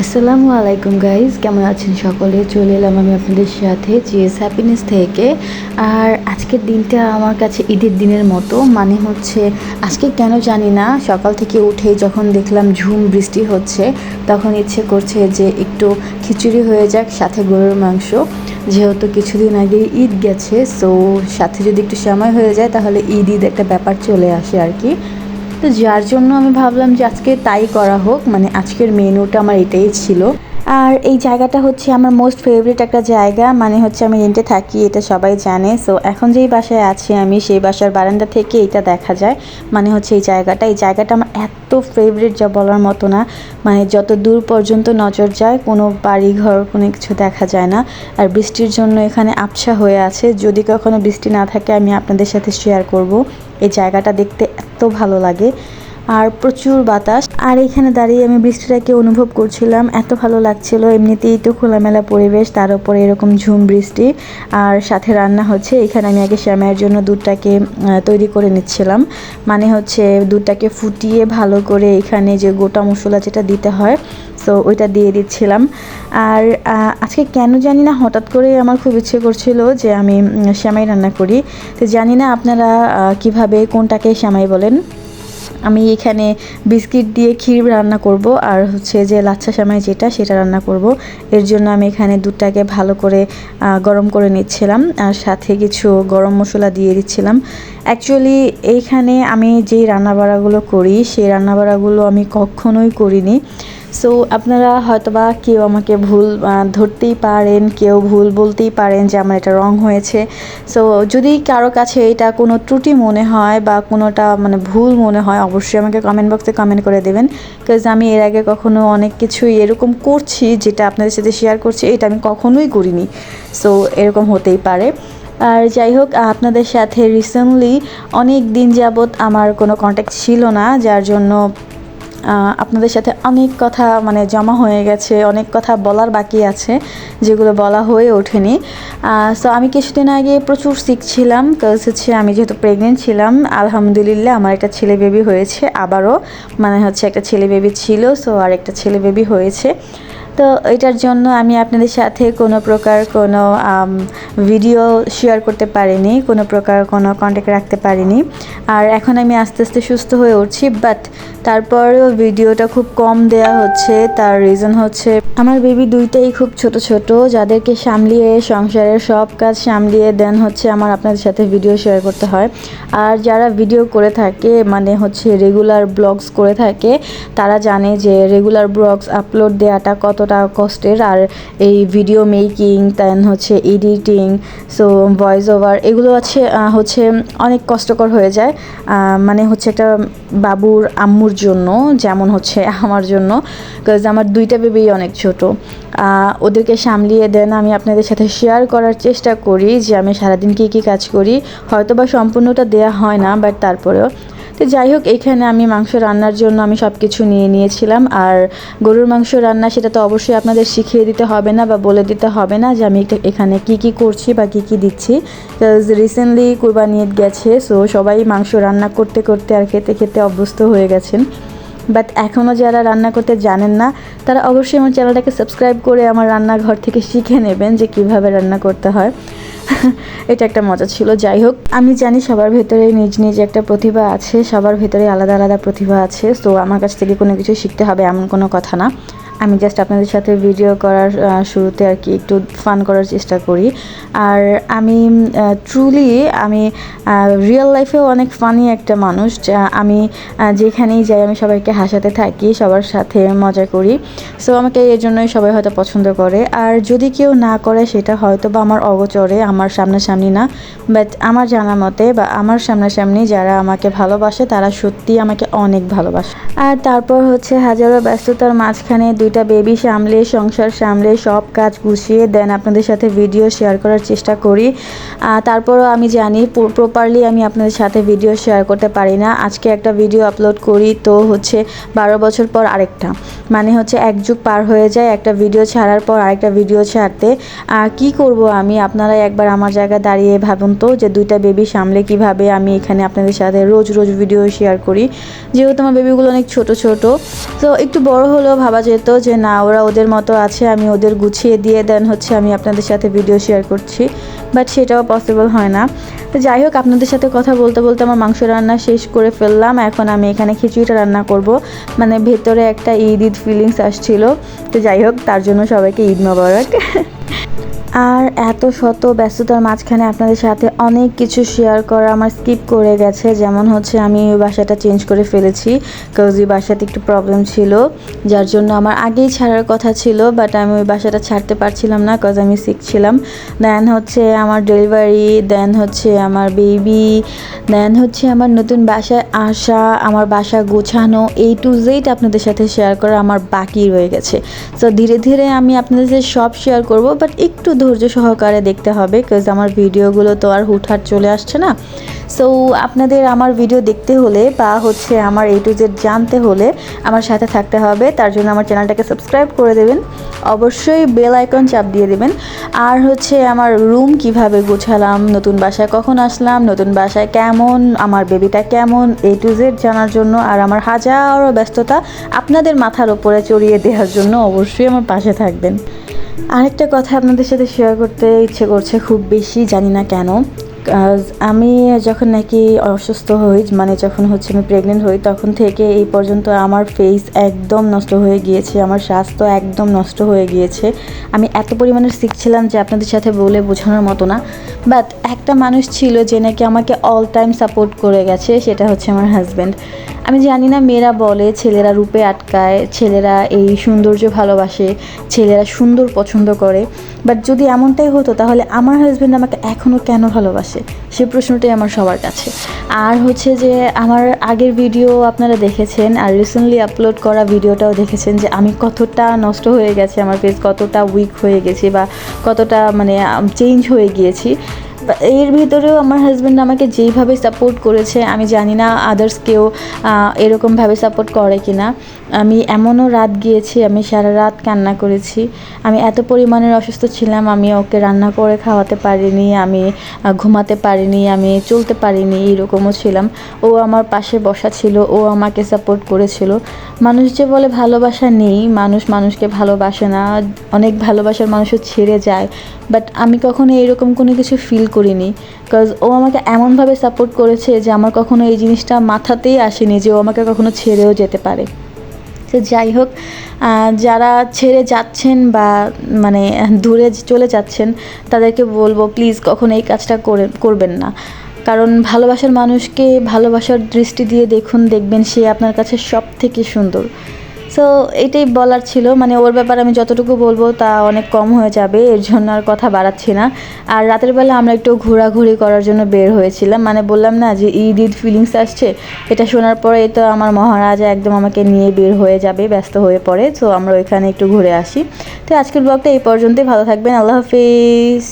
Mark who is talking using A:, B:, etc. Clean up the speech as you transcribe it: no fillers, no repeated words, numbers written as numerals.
A: আসসালামু আলাইকুম গাইজ, কেমন আছেন সকলে? চলে এলাম আমি আপনাদের সাথে জিএস হ্যাপিনেস থেকে। আর আজকের দিনটা আমার কাছে ঈদের দিনের মতো, মানে হচ্ছে আজকে কেন জানি না, সকাল থেকে উঠে যখন দেখলাম ঝুম বৃষ্টি হচ্ছে তখন ইচ্ছে করছে যে একটু খিচুড়ি হয়ে যাক, সাথে গরুর মাংস। যেহেতু কিছুদিন আগে ঈদ গেছে, সো সাথে যদি একটু সময় হয়ে যায় তাহলে ঈদ ঈদ একটা ব্যাপার চলে আসে আর কি। তো যার জন্য আমি ভাবলাম যে আজকে তাই করা হোক, মানে আজকের মেনুটা আমার এটাই ছিল। আর এই জায়গাটা হচ্ছে আমার মোস্ট ফেভারিট একটা জায়গা, মানে হচ্ছে আমি রেন্টে থাকি, এটা সবাই জানে। সো এখন যেই বাসায় আছি আমি, সেই বাসার বারান্দা থেকে এটা দেখা যায়। মানে হচ্ছে এই জায়গাটা আমার এত ফেভারিট যা বলার মতো না। মানে যত দূর পর্যন্ত নজর যায় কোনো বাড়ি ঘর কোনো কিছু দেখা যায় না। আর বৃষ্টির জন্য এখানে আবছা হয়ে আছে, যদি কখনো বৃষ্টি না থাকে আমি আপনাদের সাথে শেয়ার করব। এই জায়গাটা দেখতে এত ভালো লাগে, আর প্রচুর বাতাস। আর এখানে দাঁড়িয়ে আমি বৃষ্টিটাকে অনুভব করছিলাম, এত ভালো লাগছিল। এমনিতেই তো খোলামেলা পরিবেশ, তার উপরে এরকম ঝুম বৃষ্টি, আর সাথে রান্না হচ্ছে। এখানে আমি আগে সেমাইয়ের জন্য দুধটাকে তৈরি করে নিচ্ছিলাম, মানে হচ্ছে দুধটাকে ফুটিয়ে ভালো করে এখানে যে গোটা মশলা যেটা দিতে হয়, সো ওইটা দিয়ে দিচ্ছিলাম। আর আজকে কেন জানি না হঠাৎ করে আমার খুব ইচ্ছে করছিল যে আমি সেমাই রান্না করি। তো জানি না আপনারা কিভাবে কোনটাকে সেমাই বলেন। আমি এখানে বিস্কিট দিয়ে ক্ষীর রান্না করব, আর হচ্ছে যে লাচ্ছা সেমাই যেটা সেটা রান্না করব। এর জন্য আমি এখানে দুধটাকে ভালো করে গরম করে নিচ্ছিলাম, আর সাথে কিছু গরম মশলা দিয়ে দিচ্ছিলাম। অ্যাকচুয়ালি এইখানে আমি যেই রান্নাবাড়াগুলো করি সেই রান্নাবাড়াগুলো আমি কখনোই করিনি। সো আপনারা হয়তোবা কেউ আমাকে ভুল ধরতেই পারেন, কেউ ভুল বলতেই পারেন যে আমার এটা রং হয়েছে। সো যদি কারো কাছে এটা কোনো ত্রুটি মনে হয় বা কোনোটা মানে ভুল মনে হয়, অবশ্যই আমাকে কমেন্ট বক্সে কমেন্ট করে দেবেন। বিকজ আমি এর আগে কখনো অনেক কিছুই এরকম করছি যেটা আপনাদের সাথে শেয়ার করছি, এটা আমি কখনোই করিনি। সো এরকম হতেই পারে। আর যাই হোক, আপনাদের সাথে রিসেন্টলি অনেক দিন যাবৎ আমার কোনো কন্ট্যাক্ট ছিল না, যার জন্য আপনাদের সাথে অনেক কথা মানে জমা হয়ে গেছে, অনেক কথা বলার বাকি আছে যেগুলো বলা হয়ে ওঠেনি। সো আমি কিছুদিন আগে প্রচুর সিক ছিলাম, কারণ হচ্ছে আমি যেহেতু প্রেগনেন্ট ছিলাম। আলহামদুলিল্লাহ আমার একটা ছেলে বেবি হয়েছে আবারও, মানে হচ্ছে একটা ছেলে বেবি ছিল, সো আর একটা ছেলে বেবি হয়েছে। তো এটার জন্য আমি আপনাদের সাথে কোনো প্রকার কোনো ভিডিও শেয়ার করতে পারিনি, কোনো প্রকার কোনো কন্ট্যাক্ট রাখতে পারিনি। আর এখন আমি আস্তে আস্তে সুস্থ হয়ে উঠছি, বাট তারপরেও ভিডিওটা খুব কম দেয়া হচ্ছে। তার রিজন হচ্ছে আমার বেবি দুইটাই খুব ছোট ছোট, যাদেরকে সামলিয়ে সংসারের সব কাজ সামলিয়ে দেন হচ্ছে আমার আপনাদের সাথে ভিডিও শেয়ার করতে হয়। আর যারা ভিডিও করে থাকে, মানে হচ্ছে রেগুলার ব্লগস করে থাকে, তারা জানে যে রেগুলার ব্লগস আপলোড দেওয়াটা কতটা কষ্টের। আর এই ভিডিও মেকিং, দেন হচ্ছে এডিটিং, সো ভয়েস ওভার, এগুলো হচ্ছে অনেক কষ্টকর হয়ে যায়। মানে হচ্ছে একটা বাবুর আম্মুর জন্য, যেমন হচ্ছে আমার জন্য, বিকজ আমার দুইটা বেবি অনেক ছোট। ওদেরকে সামলিয়ে দেন আমি আপনাদের সাথে শেয়ার করার চেষ্টা করি যে আমি সারাদিন কী কী কাজ করি। হয়তো বা সম্পূর্ণটা দেয়া হয় না, বাট তারপরেও। তো যাই হোক, এইখানে আমি মাংস রান্নার জন্য আমি সব কিছু নিয়ে নিয়েছিলাম। আর গরুর মাংস রান্না সেটা তো অবশ্যই আপনাদের শিখিয়ে দিতে হবে না বা বলে দিতে হবে না যে আমি এখানে কি কি করছি বা কি কি দিচ্ছি। রিসেন্টলি কুরবানি ঈদ গেছে, সো সবাই মাংস রান্না করতে করতে আর খেতে খেতে অভ্যস্ত হয়ে গেছেন। বাট এখনও যারা রান্না করতে জানেন না, তারা অবশ্যই আমার চ্যানেলটাকে সাবস্ক্রাইব করে আমার রান্নাঘর থেকে শিখে নেবেন যে কিভাবে রান্না করতে হয়। এটা একটা মজা ছিল। যাই হোক, আমি জানি সবার ভেতরে নিজ নিজ একটা প্রতিভা আছে, সবার ভেতরে আলাদা আলাদা প্রতিভা আছে। সো আমার কাছ থেকে কোনো কিছু শিখতে হবে এমন কোনো কথা না। আমি জাস্ট আপনাদের সাথে ভিডিও করার শুরুতে আর কি একটু ফান করার চেষ্টা করি। আর আমি ট্রুলি আমি রিয়েল লাইফেও অনেক ফানি একটা মানুষ। আমি যেখানেই যাই আমি সবাইকে হাসাতে থাকি, সবার সাথে মজা করি। সো আমাকে এর জন্যই সবাই হয়তো পছন্দ করে। আর যদি কেউ না করে সেটা হয়তো বা আমার অগোচরে, আমার সামনাসামনি না, বাট আমার জানা মতে বা আমার সামনাসামনি যারা আমাকে ভালোবাসে তারা সত্যিই আমাকে অনেক ভালোবাসে। আর তারপর হচ্ছে হাজারো ব্যস্ততার মাঝখানে দুইটা বেবি সামলে, সংসার সামলে, সব কাজ গুছিয়ে দেন আপনাদের সাথে ভিডিও শেয়ার করার চেষ্টা করি। তারপরও আমি জানি প্রপারলি আমি আপনাদের সাথে ভিডিও শেয়ার করতে পারি না। আজকে একটা ভিডিও আপলোড করি তো হচ্ছে 12 বছর পর আরেকটা, মানে হচ্ছে এক যুগ পার হয়ে যায় একটা ভিডিও ছাড়ার পর আরেকটা ভিডিও ছাড়তে। আর কি করব আমি, আপনারা একবার আমার জায়গায় দাঁড়িয়ে ভাবুন তো যে 2টা বেবি সামলে কিভাবে আমি এখানে আপনাদের সাথে রোজ রোজ ভিডিও শেয়ার করি। যেহেতু আমার বেবিগুলো অনেক ছোট ছোট, তো একটু বড় হলেও ভাবা যেত যে না ওরা ওদের মতো আছে, আমি ওদের গুছিয়ে দিয়ে দেন হচ্ছে আমি আপনাদের সাথে ভিডিও শেয়ার করছি, বাট সেটাও পসিবল হয় না। তো যাই হোক, আপনাদের সাথে কথা বলতে বলতে আমার মাংস রান্না শেষ করে ফেললাম। এখন আমি এখানে খিচুড়িটা রান্না করব, মানে ভেতরে একটা ঈদ ঈদ ফিলিংস আসছিল। তো যাই হোক, তার জন্য সবাইকে ঈদ মোবারক। আর এত শত ব্যস্ততার মাঝখানে আপনাদের সাথে অনেক কিছু শেয়ার করা আমার স্কিপ করে গেছে। যেমন হচ্ছে আমি ওই বাসাটা চেঞ্জ করে ফেলেছি, কারণ ওই বাসাতে একটু প্রবলেম ছিল, যার জন্য আমার আগেই ছাড়ার কথা ছিল, বাট আমি ওই বাসাটা ছাড়তে পারছিলাম না কজ আমি সিক ছিলাম। দেন হচ্ছে আমার ডেলিভারি, দেন হচ্ছে আমার বেবি, দেন হচ্ছে আমার নতুন বাসায় আসা, আমার বাসা গোছানো, A to Z আপনাদের সাথে শেয়ার করা আমার বাকি রয়ে গেছে। সো ধীরে ধীরে আমি আপনাদের সাথে সব শেয়ার করব, বাট একটু ধৈর্য সহকারে দেখতে হবে, বিকজ আমার ভিডিওগুলো তো আর হুটহাট চলে আসছে না। সো আপনাদের আমার ভিডিও দেখতে হলে বা হচ্ছে আমার A to Z জানতে হলে আমার সাথে থাকতে হবে। তার জন্য আমার চ্যানেলটাকে সাবস্ক্রাইব করে দেবেন, অবশ্যই বেল আইকন চাপ দিয়ে দেবেন। আর হচ্ছে আমার রুম কিভাবে গোছালাম, নতুন বাসায় কখন আসলাম, নতুন বাসায় কেমন, আমার বেবিটা কেমন, A to Z জানার জন্য আর আমার হাজারো ব্যস্ততা আপনাদের মাথার ওপরে চড়িয়ে দেওয়ার জন্য অবশ্যই আমার পাশে থাকবেন। আরেকটা কথা আপনাদের সাথে শেয়ার করতে ইচ্ছে করছে খুব বেশি, জানি না কেন। আমি যখন নাকি অসুস্থ হই, মানে যখন হচ্ছে আমি প্রেগনেন্ট হই, তখন থেকে এই পর্যন্ত আমার ফেস একদম নষ্ট হয়ে গিয়েছে, আমার স্বাস্থ্য একদম নষ্ট হয়ে গিয়েছে। আমি এত পরিমাণে সিক ছিলাম যে আপনাদের সাথে বলে বোঝানোর মতো না। বাট একটা মানুষ ছিল যে নাকি আমাকে অল টাইম সাপোর্ট করে গেছে, সেটা হচ্ছে আমার হাজব্যান্ড। আমি জানি না, মেয়েরা বলে ছেলেরা রূপে আটকায়, ছেলেরা এই সৌন্দর্য ভালোবাসে, ছেলেরা সুন্দর পছন্দ করে, বাট যদি এমনটাই হতো তাহলে আমার হাজব্যান্ড আমাকে এখনও কেন ভালোবাসে, সে প্রশ্নটাই আমার সবার কাছে। আর হচ্ছে যে আমার আগের ভিডিও আপনারা দেখেছেন, আর রিসেন্টলি আপলোড করা ভিডিওটাও দেখেছেন যে আমি কতটা নষ্ট হয়ে গেছে, আমার ফেস কতটা উইক হয়ে গেছি বা কতটা মানে চেঞ্জ হয়ে গিয়েছি। এর ভিতরেও আমার হাজব্যান্ড আমাকে যেইভাবে সাপোর্ট করেছে, আমি জানি না আদার্স কেউ এরকমভাবে সাপোর্ট করে কি না। আমি এমনও রাত গিয়েছি, আমি সারা রাত কান্না করেছি। আমি এত পরিমাণের অসুস্থ ছিলাম, আমি ওকে রান্না করে খাওয়াতে পারিনি, আমি ঘুমাতে পারিনি, আমি চলতে পারিনি, এরকমও ছিলাম। ও আমার পাশে বসা ছিল, ও আমাকে সাপোর্ট করেছিল। মানুষ যে বলে ভালোবাসা নেই, মানুষ মানুষকে ভালোবাসে না, অনেক ভালোবাসার মানুষও ছেড়ে যায়, বাট আমি কখনো এরকম কোনো কিছু ফিল করিনি, বিকজ ও আমাকে এমনভাবে সাপোর্ট করেছে যে আমার কখনো এই জিনিসটা মাথাতেই আসেনি যে ও আমাকে কখনো ছেড়েও যেতে পারে। তো যাই হোক, যারা ছেড়ে যাচ্ছেন বা মানে দূরে চলে যাচ্ছেন, তাদেরকে বলবো প্লিজ কখনো এই কাজটা করবেন না। কারণ ভালোবাসার মানুষকে ভালোবাসার দৃষ্টি দিয়ে দেখুন, দেখবেন সে আপনার কাছে সব থেকে সুন্দর। সো এটাই বলার ছিল, মানে ওর ব্যাপারে আমি যতটুকু বলবো তা অনেক কম হয়ে যাবে, এর জন্য আর কথা বাড়াচ্ছি না। আর রাতের বেলা আমরা একটু ঘোরাঘুরি করার জন্য বের হয়েছিলাম, মানে বললাম না যে ঈদ ঈদ ফিলিংস আসছে, এটা শোনার পরে তো আমার মহারাজা একদম আমাকে নিয়ে বের হয়ে যাবে, ব্যস্ত হয়ে পড়ে। সো আমরা ওইখানে একটু ঘুরে আসি। তো আজকের ব্লগটা এই পর্যন্তই, ভালো থাকবেন, আল্লাহ হাফিজ।